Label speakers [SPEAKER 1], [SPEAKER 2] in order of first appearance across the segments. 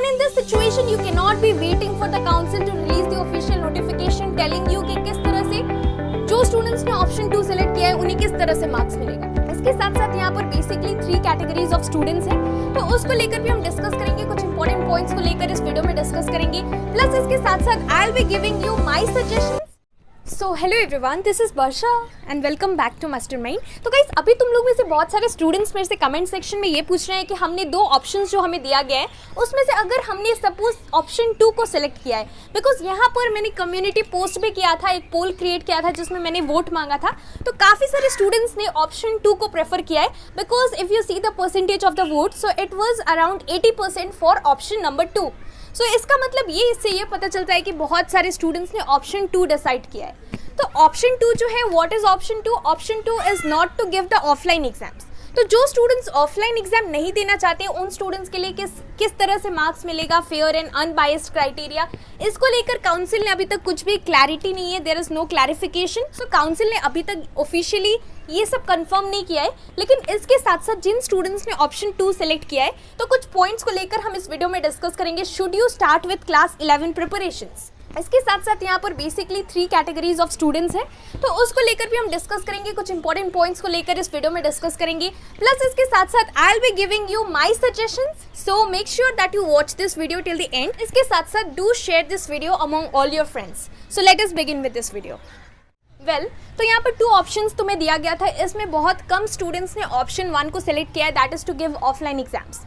[SPEAKER 1] in this situation you cannot be waiting for the council to release the official notification telling you कि किस तरह से जो students ने ऑप्शन 2 सेलेक्ट किया है उन्हें किस तरह से मार्क्स मिलेगा। इसके साथ साथ यहाँ पर बेसिकली 3 कैटेगरीज ऑफ स्टूडेंट्स हैं, तो उसको लेकर भी हम डिस्कस करेंगे, कुछ इंपॉर्टेंट पॉइंट्स को लेकर इस वीडियो में डिस्कस करेंगे। प्लस इसके साथ साथ I will be giving you my suggestions. So hello everyone, this is Varsha and welcome back to Mastermind. तो गाइस, अभी तुम लोग में से बहुत सारे स्टूडेंट्स मेरे से कमेंट सेक्शन में ये पूछ रहे हैं कि हमने 2 ऑप्शंस जो हमें दिया गया है उसमें से अगर हमने सपोज ऑप्शन 2 को सिलेक्ट किया है, बिकॉज यहाँ पर मैंने कम्युनिटी पोस्ट भी किया था, एक पोल क्रिएट किया था जिसमें मैंने वोट मांगा था, तो काफ़ी सारे स्टूडेंट्स ने ऑप्शन 2 को प्रेफर किया है। Because if you see the percentage of the vote, so it was around 80% for option number 2। सो इसका मतलब ये, इससे ये पता चलता है कि बहुत सारे स्टूडेंट्स ने ऑप्शन 2 डिसाइड किया है। तो ऑप्शन 2 जो है, what is option 2? Option 2 is not to give the offline exams. तो जो स्टूडेंट्स ऑफलाइन एग्जाम नहीं देना चाहते उन स्टूडेंट्स के लिए किस तरह से मार्क्स मिलेगा, फेयर एंड अनबायस्ड क्राइटेरिया, इसको लेकर काउंसिल ने अभी तक कुछ भी क्लैरिटी नहीं है, there is no clarification. So council ने अभी तक ऑफिशियली ये सब कंफर्म नहीं किया है। लेकिन इसके साथ साथ जिन स्टूडेंट्स ने ऑप्शन 2 सेलेक्ट किया है, तो कुछ पॉइंट्स को लेकर हम इस वीडियो में डिस्कस करेंगे। Should you start with class 11 preparations? इसके साथ साथ यहाँ पर बेसिकली 3 कैटेगरीज ऑफ स्टूडेंट्स हैं, तो उसको लेकर भी हम डिस्कस करेंगे, कुछ इंपॉर्टेंट पॉइंट्स को लेकर इस वीडियो में डिस्कस करेंगे। प्लस इसके साथ साथ I will be giving you my suggestions, so make sure that you watch this video till the end. इसके साथ साथ do share this video among all your friends. So let us begin with this video. तो यहाँ पर 2 options तुम्हें दिया गया था, इसमें बहुत कम स्टूडेंट्स ने ऑप्शन 1 को सिलेक्ट किया है, that is to give offline exams.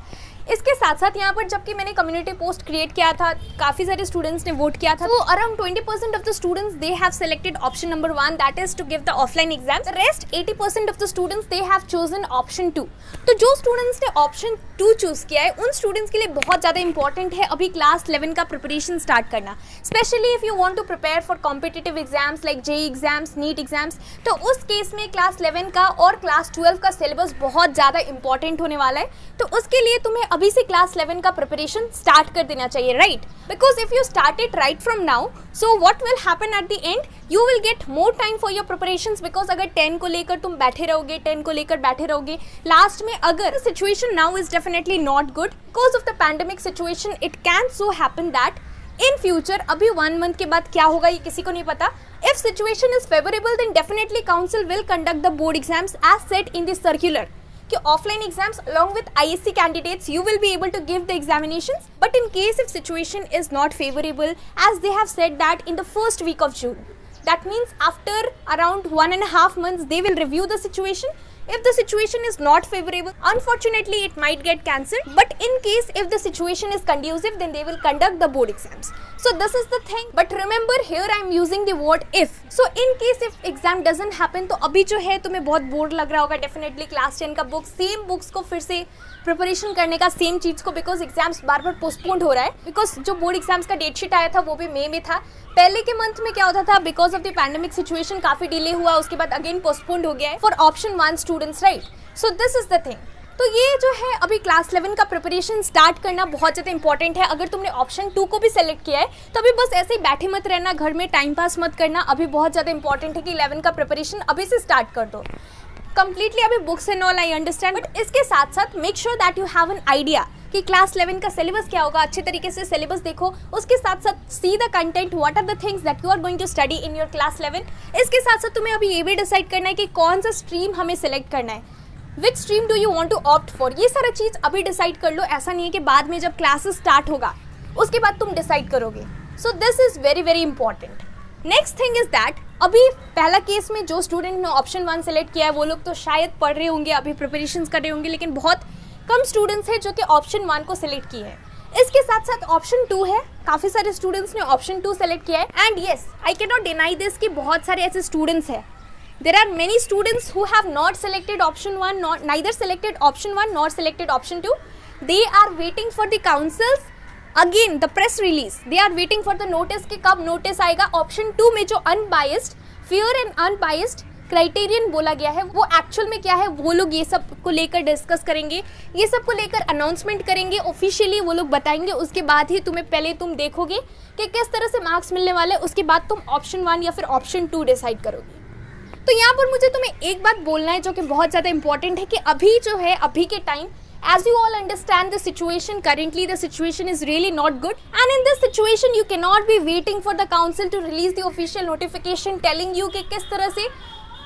[SPEAKER 1] इसके साथ साथ यहाँ पर जबकि मैंने कम्युनिटी पोस्ट क्रिएट किया था, काफ़ी सारे स्टूडेंट्स ने वोट किया था, तो around 20% of the students they have selected option number 1, that is to give the offline exams. Rest 80% of the students they have chosen option 2। तो जो स्टूडेंट्स ने ऑप्शन 2 चूज किया है उन स्टूडेंट्स के लिए बहुत ज़्यादा इंपॉर्टेंट है अभी क्लास 11 का प्रिपरेशन स्टार्ट करना, specially if you want to prepare for competitive exams like JEE exams, NEET exams. तो उस केस में क्लास 11 का और क्लास 12 का सिलेबस बहुत ज़्यादा इंपॉर्टेंट होने वाला है, तो उसके लिए तुम्हें अभी से क्लास 11 का प्रिपरेशन स्टार्ट कर देना चाहिए, right? Because if you start it right from now, so what will happen at the end, you will get more time for your preparations. Because अगर 10 को लेकर तुम बैठे रहोगे, 10 को लेकर बैठे रहोगे, लास्ट में अगर situation now is definitely not good because of the pandemic situation, it can so happen that in future, अभी 1 मंथ के बाद क्या होगा ये किसी को नहीं पता, if situation is favourable then definitely council will conduct the board exams as set in this circular कि offline exams along with ISC candidates you will be able to give the examinations, but in case if situation is not favorable, as they have said that in the first week of June, that means after around 1.5 months they will review the situation. If the situation is not favorable, unfortunately it might get cancelled, but in case if the situation is conducive then they will conduct the board exams. So this is the thing, but remember here I am using the word if. So in case if exam doesn't happen, तो अभी जो है तुम्हें बहुत bore लग रहा होगा definitely class 10 का बुक, सेम बुक्स को फिर से प्रिपरेशन करने का, सेम चीज़ को, because exams bar bar postponed हो रहा है। बिकॉज जो बोर्ड एग्जाम्स का डेट शीट आया था वो भी मई में था, पहले के मंथ में क्या होता था, because of the pandemic situation काफ़ी डिले हुआ, उसके बाद अगेन पोस्टपोन्ड हो गया है for option 1 students, right? So this is the thing. तो ये जो है अभी क्लास 11 का प्रिपरेशन स्टार्ट करना बहुत ज़्यादा इंपॉर्टेंट है। अगर तुमने ऑप्शन 2 को भी सेलेक्ट किया है तो अभी बस ऐसे ही बैठे मत रहना, घर में टाइम पास मत करना, अभी बहुत ज़्यादा इंपॉर्टेंट है कि 11 का प्रिपरेशन अभी से स्टार्ट कर दो कंप्लीटली। अभी books and all I understand, but इसके साथ साथ make sure that you have an idea कि क्लास 11 का सिलेबस क्या होगा, अच्छे तरीके से सिलेबस देखो, उसके साथ साथ see the content, what are the things that you are going to study in your class 11। इसके साथ साथ तुम्हें अभी ये भी डिसाइड करना है कि कौन सा स्ट्रीम हमें सेलेक्ट करना है, which stream do you want to opt for, ये सारा चीज़ अभी डिसाइड कर लो। ऐसा नहीं है कि बाद में जब क्लासेस स्टार्ट होगा उसके बाद तुम डिसाइड करोगे। So this is very very important. Next thing is that, अभी पहला केस में जो स्टूडेंट ने ऑप्शन 1 सेलेक्ट किया है वो लोग तो शायद पढ़ रहे होंगे, अभी प्रिपरेशंस कर रहे होंगे, लेकिन बहुत कम स्टूडेंट्स हैं जो कि ऑप्शन 1 को सिलेक्ट किए हैं। इसके साथ साथ ऑप्शन 2 है, काफ़ी सारे स्टूडेंट्स ने ऑप्शन 2 सेलेक्ट किया है। And yes, I can not deny this कि बहुत सारे ऐसे स्टूडेंट्स हैं, there are many students who have not selected option 1, neither selected option 1 nor selected option 2. They are waiting for the councils again the press release, they are waiting for the notice कि कब notice आएगा option 2 में जो unbiased, fair and unbiased criterion बोला गया है वो actual में क्या है, वो लोग ये सब को लेकर डिस्कस करेंगे, ये सब को लेकर अनाउंसमेंट करेंगे, ऑफिशियली वो लोग बताएंगे। उसके बाद ही तुम्हें पहले तुम देखोगे कि किस तरह से मार्क्स मिलने वाले, उसके बाद तुम ऑप्शन 1 या फिर ऑप्शन 2 डिसाइड करोगे। तो यहाँ पर मुझे तुम्हें एक बात बोलना है जो कि बहुत ज़्यादा इंपॉर्टेंट है कि अभी जो है, अभी के time As you all understand the situation, currently the situation is really not good, and in this situation you cannot be waiting for the council to release the official notification telling you कि किस तरह से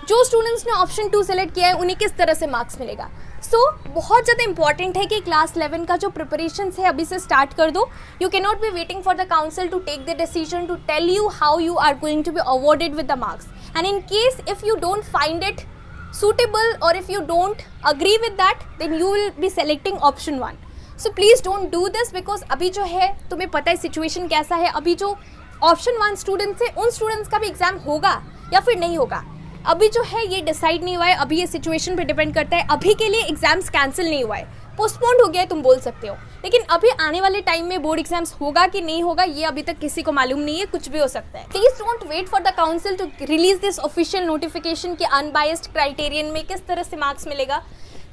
[SPEAKER 1] जो students ने option 2 select किया है उन्हें किस तरह से मार्क्स मिलेगा। बहुत ज़्यादा इंपॉर्टेंट है कि क्लास 11 का जो प्रिपरेशन है अभी से स्टार्ट कर दो। You can not be waiting for the council to take the decision to tell you how you are going to be awarded with the marks, and in case if you don't find it suitable or if you don't agree with that, then you will be selecting option 1. So please don't do this, because अभी जो है तुम्हें पता है situation कैसा है। अभी जो ऑप्शन 1 स्टूडेंट्स है उन स्टूडेंट्स का भी एग्जाम होगा या फिर नहीं होगा, अभी जो है ये डिसाइड नहीं हुआ है। अभी ये सिचुएशन पे डिपेंड करता है। अभी के लिए एग्जाम्स कैंसिल नहीं हुआ है, पोस्टपोन्ड हो गया है तुम बोल सकते हो, लेकिन अभी आने वाले टाइम में बोर्ड एग्जाम्स होगा कि नहीं होगा ये अभी तक किसी को मालूम नहीं है, कुछ भी हो सकता है। Please don't wait for the council to release this official notification कि अनबायस्ड क्राइटेरियन में किस तरह से मार्क्स मिलेगा।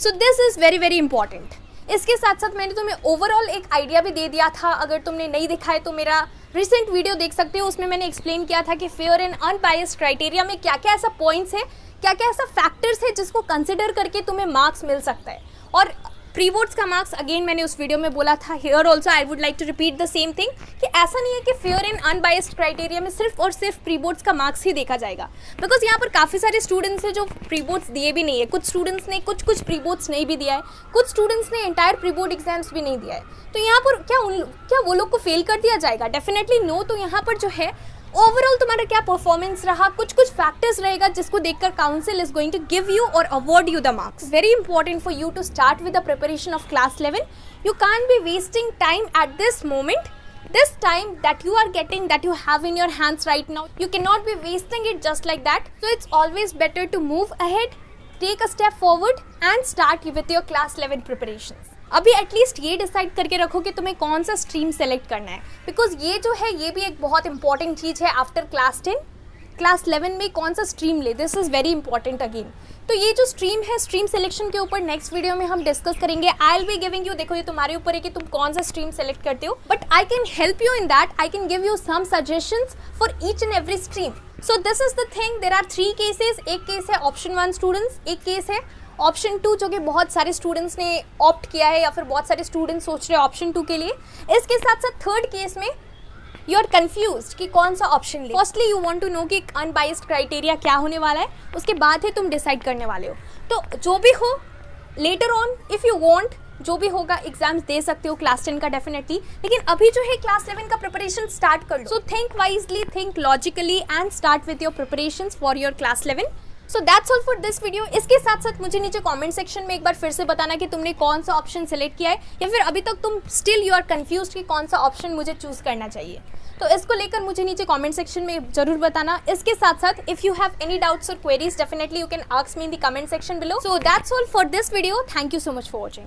[SPEAKER 1] So this is very very important. इसके साथ साथ मैंने तुम्हें ओवरऑल एक आइडिया भी दे दिया था। अगर तुमने नहीं देखा है तो मेरा रिसेंट वीडियो देख सकते हो, उसमें मैंने एक्सप्लेन किया था कि फेयर एंड अनबायस्ड क्राइटेरिया में क्या क्या ऐसा पॉइंट्स है, क्या क्या ऐसा फैक्टर्स है जिसको कंसिडर करके तुम्हें मार्क्स मिल सकता है। और प्री बोर्ड्स का मार्क्स अगेन मैंने उस वीडियो में बोला था, here also I would like to repeat the same thing कि ऐसा नहीं है कि फेयर एंड अनबायस्ड क्राइटेरिया में सिर्फ और सिर्फ प्री बोर्ड्स का मार्क्स ही देखा जाएगा, बिकॉज यहाँ पर काफ़ी सारे स्टूडेंट्स हैं जो प्री बोर्ड्स दिए भी नहीं है। कुछ स्टूडेंट्स ने कुछ प्री बोर्ड्स नहीं भी दिया है, कुछ स्टूडेंट्स ने एंटायर प्री बोर्ड एग्जाम्स भी नहीं दिया है। तो यहाँ पर क्या वो लोग को फेल कर दिया जाएगा? Definitely no. तो यहाँ पर जो है ओवरऑल तुम्हारा क्या परफॉर्मेंस रहा, कुछ फैक्टर्स रहेगा जिसको देखकर council is going to give you और award you the marks. Very important for you to start with the preparation of class 11. You can't be wasting time at this moment. This time that you are getting, that you have in your hands right now, you cannot be wasting it just like that. So it's always better to move ahead, take a step forward and start with your class 11 preparations. अभी at least ये decide करके रखो कि तुम्हें कौन सा stream select करना है, बिकॉज ये जो है ये भी एक बहुत इंपॉर्टेंट चीज़ है। आफ्टर क्लास 10 क्लास 11 में कौन सा स्ट्रीम ले, this is very important again. तो ये जो स्ट्रीम है, स्ट्रीम सिलेक्शन के ऊपर नेक्स्ट वीडियो में हम डिस्कस करेंगे। आई विल बी गिविंग यू, देखो ये तुम्हारे ऊपर है कि तुम कौन सा स्ट्रीम सेलेक्ट करते हो, but I can help you in that. I can give you some suggestions for each and every stream. So this is the thing, there are 3 cases. एक केस है ऑप्शन 1 स्टूडेंट्स, एक केस है ऑप्शन 2 जो कि बहुत सारे स्टूडेंट्स ने ऑप्ट किया है या फिर बहुत सारे स्टूडेंट्स सोच रहे हैं ऑप्शन 2 के लिए। इसके साथ साथ थर्ड केस में यू आर कन्फ्यूज कि कौन सा ऑप्शन ले। Firstly you want to know कि अनबायस्ड क्राइटेरिया क्या होने वाला है, उसके बाद ही तुम डिसाइड करने वाले हो। तो जो भी हो later on if you want, जो भी होगा एग्जाम्स दे सकते हो क्लास 10 का डेफिनेटली, लेकिन अभी जो है क्लास 11 का प्रिपरेशन स्टार्ट कर लो। So think wisely, think logically and start with your preparations for your class 11। So that's all for this video. इसके साथ साथ मुझे नीचे कमेंट सेक्शन में एक बार फिर से बताना कि तुमने कौन सा ऑप्शन सेलेक्ट किया है, या फिर अभी तक तुम स्टिल यू आर कन्फ्यूज कि कौन सा ऑप्शन मुझे चूज करना चाहिए। तो इसको लेकर मुझे नीचे कमेंट सेक्शन में जरूर बताना। इसके साथ साथ if you have any doubts और queries, definitely you can ask me in the comment section below. So that's all for this video. Thank you so much for watching.